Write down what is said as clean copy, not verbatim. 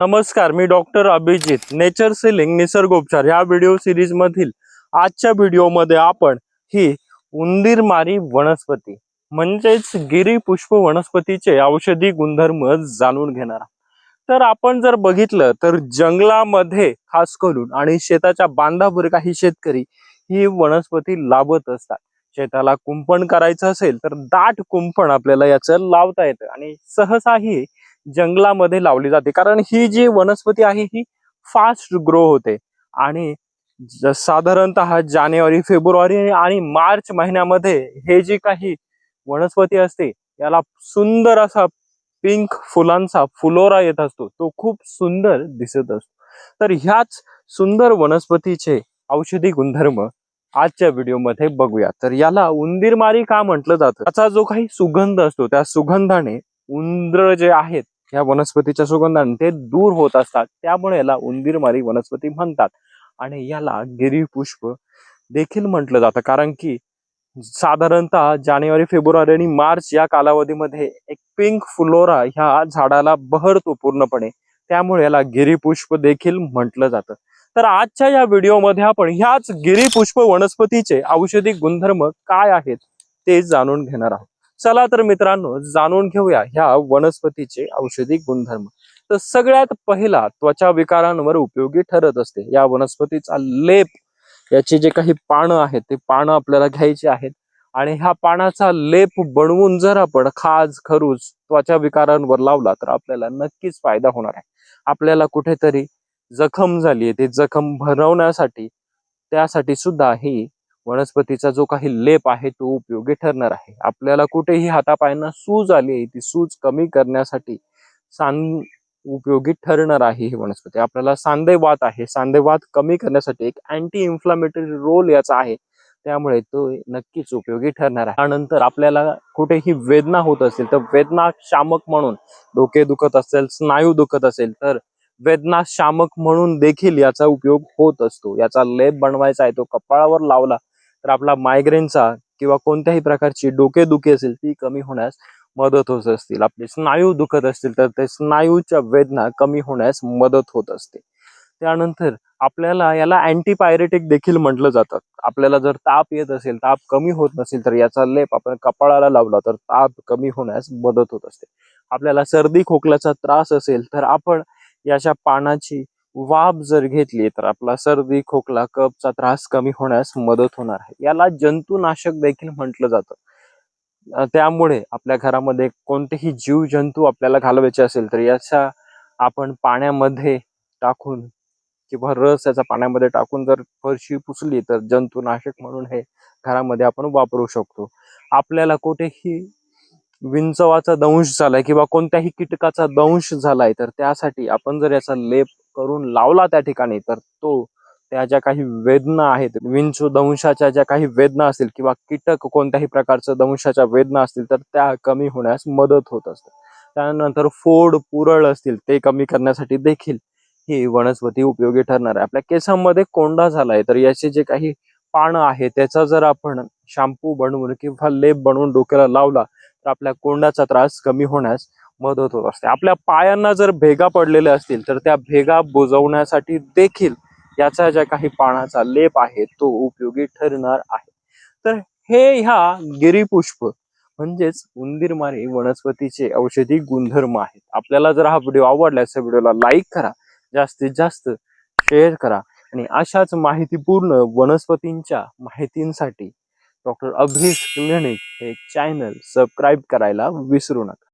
नमस्कार, मी doctor Abhijit. Nature ceiling निसर्गोपचार या व्हिडिओ सिरीज मधील आजच्या व्हिडिओमध्ये आपण ही उंदीरमारी वनस्पती म्हणजेच गिरी पुष्प वनस्पतीचे औषधी गुणधर्म जाणून घेणार आहोत. तर आपण जर बघितलं तर जंगलामध्ये खास करून आणि शेताच्या बांधावर काही शेतकरी ही वनस्पती लावत असतात. शेताला कुंपण करायचं असेल तर दाट कुंपण आपल्याला याचं लावता येतं आणि सहसा ही जंगलामध्ये लावली जाते, कारण ही जी वनस्पती आहे ही फास्ट ग्रो होते आणि साधारणतः जानेवारी, फेब्रुवारी आणि मार्च महिन्यामध्ये हे जी काही वनस्पती असते याला सुंदर असा पिंक फुलांचा फुलोरा येत असतो. तो खूप सुंदर दिसत असतो. तर ह्याच सुंदर वनस्पतीचे औषधी गुणधर्म आजच्या व्हिडिओमध्ये बघूया. तर याला उंदीरमारी का म्हटलं जातं? त्याचा जो काही सुगंध असतो त्या सुगंधाने उंदर जे आहेत या वनस्पतीच्या सुगंधाने ते दूर होत असतात, त्यामुळे याला उंदीरमारी वनस्पती म्हणतात. आणि याला गिरीपुष्प देखील म्हटलं जातं, कारण की साधारणतः जानेवारी, फेब्रुवारी आणि मार्च या कालावधीमध्ये एक पिंक फ्लोरा ह्या झाडाला बहरतो पूर्णपणे, त्यामुळे याला गिरीपुष्प देखील म्हटलं जातं. तर आजच्या या व्हिडिओमध्ये आपण ह्याच गिरीपुष्प वनस्पतीचे औषधी गुणधर्म काय आहेत ते जाणून घेणार आहोत. चला तर मित्रांनो, जाणून घेऊया ह्या वनस्पतीचे औषधी गुणधर्म. तर सगळ्यात पहिला त्वचा विकारांवर उपयोगी ठरत असते. या वनस्पतीचा लेप, याचे जे काही पानं आहेत ते पानं आपल्याला घ्यायचे आहेत आणि ह्या पानाचा लेप बनवून जर आपण खाज, खरूज त्वचा विकारांवर लावला तर आपल्याला नक्कीच फायदा होणार आहे. आपल्याला कुठेतरी जखम झाली आहे, ते जखम भरवण्यासाठी त्यासाठी सुद्धा ही वनस्पतीचा जो काही लेप आहे तो उपयोगी ठरणार आहे. आपल्याला कुठेही हातापायांना सूज आली आहे, ती सूज कमी करण्यासाठी उपयोगी ठरणार आहे ही वनस्पती. आपल्याला सांधेवात आहे, सांधेवात कमी करण्यासाठी एक अँटी इन्फ्लामेटरी रोल याचा आहे, त्यामुळे तो नक्कीच उपयोगी ठरणार आहे. त्यानंतर आपल्याला कुठेही वेदना होत असेल तर वेदना शामक म्हणून, डोके दुखत असेल, स्नायू दुखत असेल तर वेदना शामक म्हणून देखील याचा उपयोग होत असतो. याचा लेप बनवायचा आहे, तो कपाळावर लावला तर आपला मायग्रेनचा किंवा कोणत्याही प्रकारची डोकेदुखी असेल ती कमी होण्यास मदत होत असतील. आपले स्नायू दुखत असतील तर ते स्नायूच्या वेदना कमी होण्यास मदत होत असते. त्यानंतर आपल्याला याला अँटीपायरेटिक देखील म्हटलं जातं. आपल्याला जर ताप येत असेल, ताप कमी होत नसेल तर याचा लेप आपण कपाळाला लावला तर ताप कमी होण्यास मदत होत असते. आपल्याला सर्दी खोकल्याचा त्रास असेल तर आपण याच्या पानाची वाफ जर घेतली तर आपला सर्दी, खोकला, कफचा त्रास कमी होण्यास मदत होणार आहे. याला जंतुनाशक देखील म्हटलं जातं. त्यामुळे आपल्या घरामध्ये कोणतेही जीव जंतू आपल्याला घालवायचे असेल तर याचा आपण पाण्यामध्ये टाकून किंवा रस याचा पाण्यामध्ये टाकून जर फरशी पुसली तर जंतुनाशक म्हणून हे घरामध्ये आपण वापरू शकतो. आपल्याला कुठेही विंचवाचा दंश झालाय किंवा कोणत्याही कीटकाचा दंश झालाय तर त्यासाठी आपण जर याचा लेप करून लावला त्या ठिकाणी तर तो त्या ज्या काही वेदना आहेत, विंचू दंशाच्या ज्या काही वेदना असतील किंवा कीटक कोणत्याही प्रकारच्या दंशाच्या वेदना असतील तर त्या कमी होण्यास मदत होत असते. त्यानंतर फोड, पुरळ असतील ते कमी करण्यासाठी देखील ही वनस्पती उपयोगी ठरणार आहे. आपल्या केसांमध्ये कोंडा झालाय तर याचे जे काही पानं आहे त्याचा जर आपण शॅम्पू बनवून किंवा लेप बनवून डोक्याला लावला तर आपल्या कोंडाचा त्रास कमी होण्यास मदत होत असते. आपल्या पायांना जर भेगा पडलेल्या असतील तर त्या भेगा बुजवण्यासाठी देखील याचा ज्या काही पानाचा लेप आहे तो उपयोगी ठरणार आहे. तर हे ह्या गिरीपुष्प म्हणजेच उंदीरमारी वनस्पतीचे औषधी गुणधर्म आहेत. आपल्याला जर हा व्हिडिओ आवडला असेल व्हिडिओला लाईक करा, जास्तीत जास्त शेअर करा आणि अशाच माहितीपूर्ण वनस्पतींच्या माहितींसाठी डॉक्टर अभिजित क्लिनिक हे चॅनल सबस्क्राईब करायला विसरू नका.